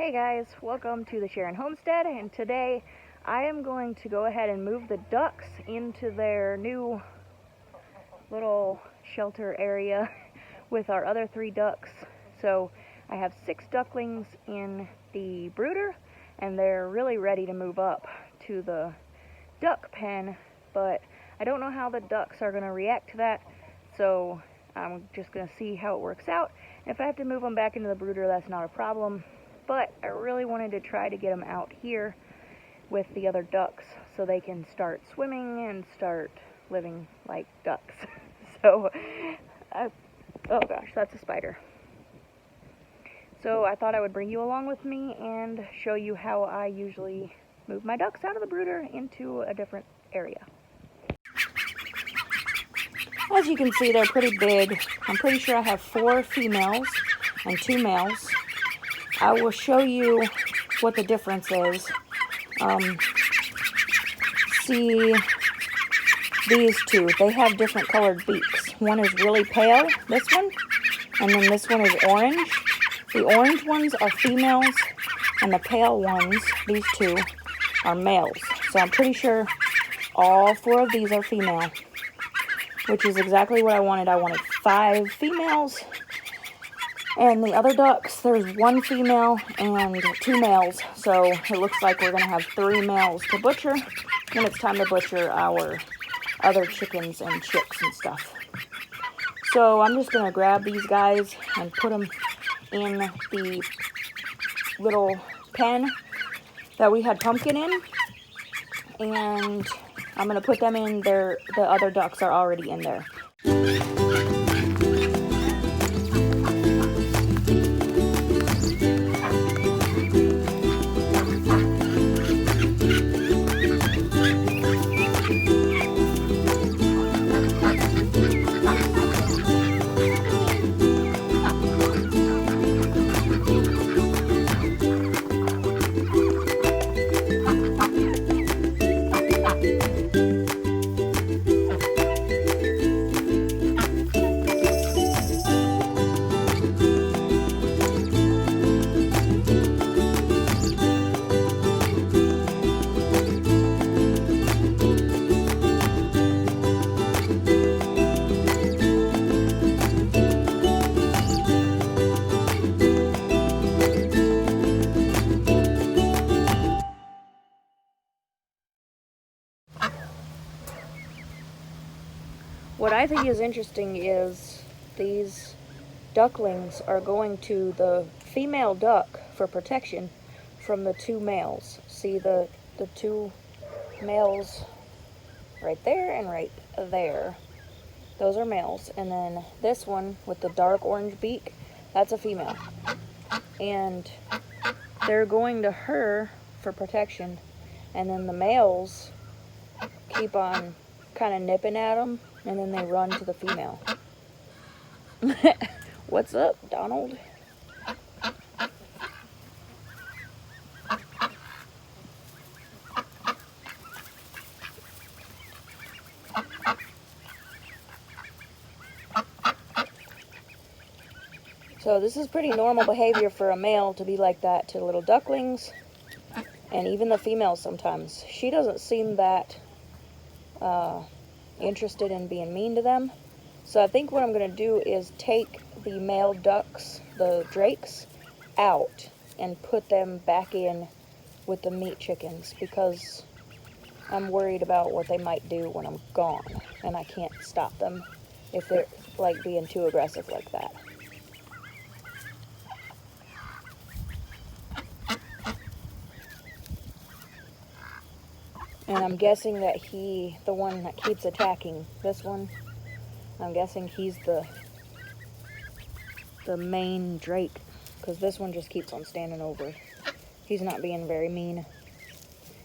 Hey guys, welcome to the Sharon Homestead, and today I am going to go ahead and move the ducks into their new little shelter area with our other 3 ducks. So I have 6 ducklings in the brooder and they're really ready to move up to the duck pen, but I don't know how the ducks are going to react to that, so I'm just going to see how it works out. If I have to move them back into the brooder, that's not a problem. But I really wanted to try to get them out here with the other ducks so they can start swimming and start living like ducks. So, oh gosh, that's a spider. So I thought I would bring you along with me and show you how I usually move my ducks out of the brooder into a different area. As you can see, they're pretty big. I'm pretty sure I have 4 females and 2 males. I will show you what the difference is. See these 2, they have different colored beaks. One is really pale, this one, and then this one is orange. The orange ones are females, and the pale ones, these 2, are males. So I'm pretty sure all 4 of these are female, which is exactly what I wanted. I wanted 5 females. And the other ducks, there's 1 female and 2 males, so it looks like we're going to have 3 males to butcher when it's time to butcher our other chickens and chicks and stuff. So I'm just going to grab these guys and put them in the little pen that we had Pumpkin in, and I'm going to put them in there. The other ducks are already in there. What I think is interesting is these ducklings are going to the female duck for protection from the 2 males. See the 2 males right there and right there. Those are males. And then this one with the dark orange beak, that's a female. And they're going to her for protection. And then the males keep on kind of nipping at them, and then they run to the female. What's up, Donald? So this is pretty normal behavior for a male to be like that to little ducklings, and even the females sometimes. She doesn't seem that interested in being mean to them. So I think what I'm going to do is take the male ducks, the drakes, out and put them back in with the meat chickens, because I'm worried about what they might do when I'm gone, and I can't stop them if they're like being too aggressive like that. And I'm guessing that the one that keeps attacking this one, I'm guessing he's the main drake, because this one just keeps on standing over. He's not being very mean.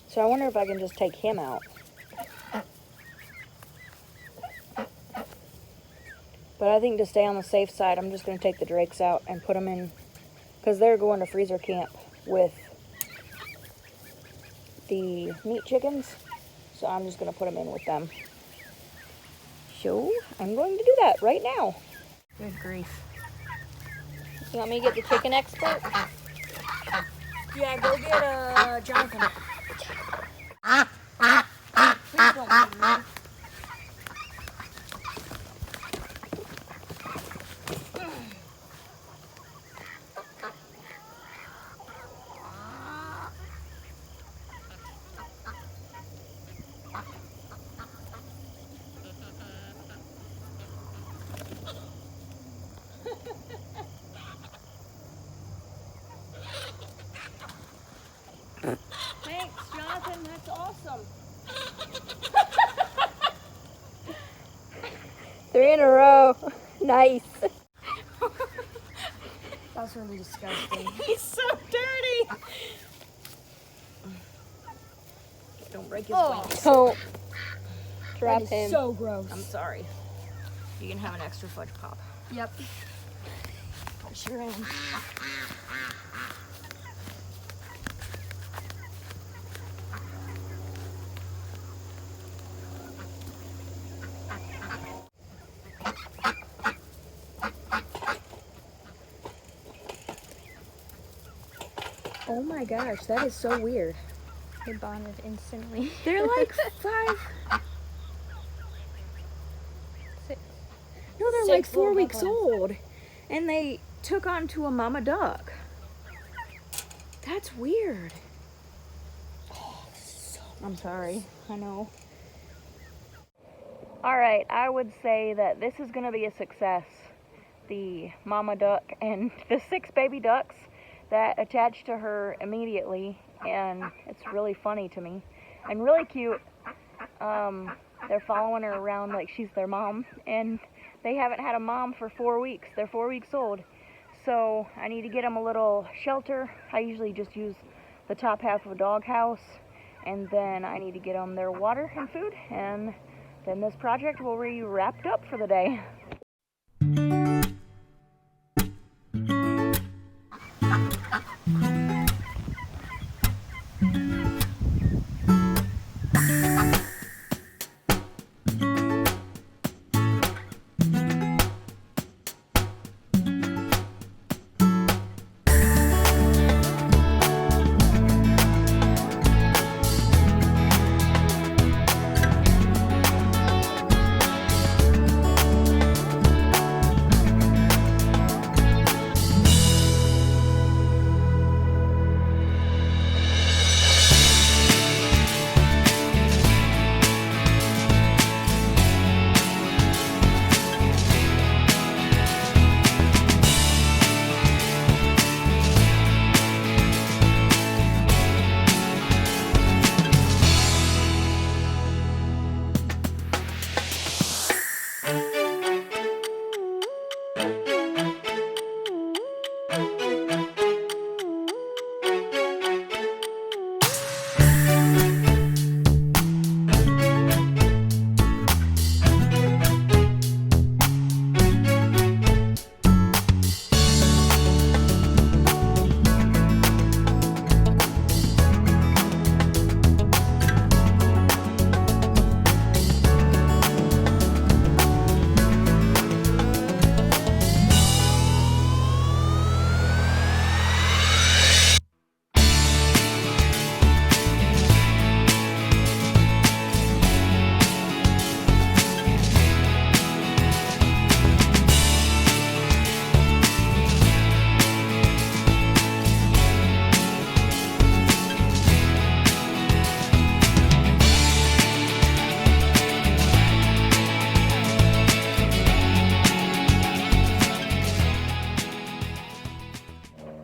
So I wonder if I can just take him out. But I think to stay on the safe side, I'm just going to take the drakes out and put them in, because they're going to freezer camp with the meat chickens, so I'm just going to put them in with them. So I'm going to do that right now. Good grief. You want me to get the chicken expert? Yeah, go get Jonathan. Please don't feed me. Thanks, Jonathan. That's awesome. 3 in a row. Nice. That's really disgusting. He's so dirty. Don't break his wings. Don't drop That is him. so gross. I'm sorry. You can have an extra fudge pop. Yep. I sure am. Oh my gosh, that is so weird. They bonded instantly. They're like 5. 6. No, they're 6 like 4 little weeks ducklings. old. And they took on to a mama duck. That's weird. I'm sorry. I know. Alright, I would say that this is going to be a success. The mama duck and the 6 baby ducks that attached to her immediately. And it's really funny to me. And really cute. They're following her around like she's their mom. And they haven't had a mom for 4 weeks. They're 4 weeks old. So I need to get them a little shelter. I usually just use the top half of a doghouse. And then I need to get them their water and food. And then this project will be wrapped up for the day.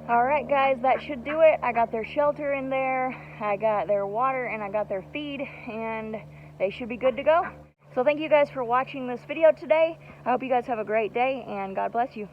Alright guys, that should do it. I got their shelter in there, I got their water, and I got their feed, and they should be good to go. So thank you guys for watching this video today. I hope you guys have a great day, and God bless you.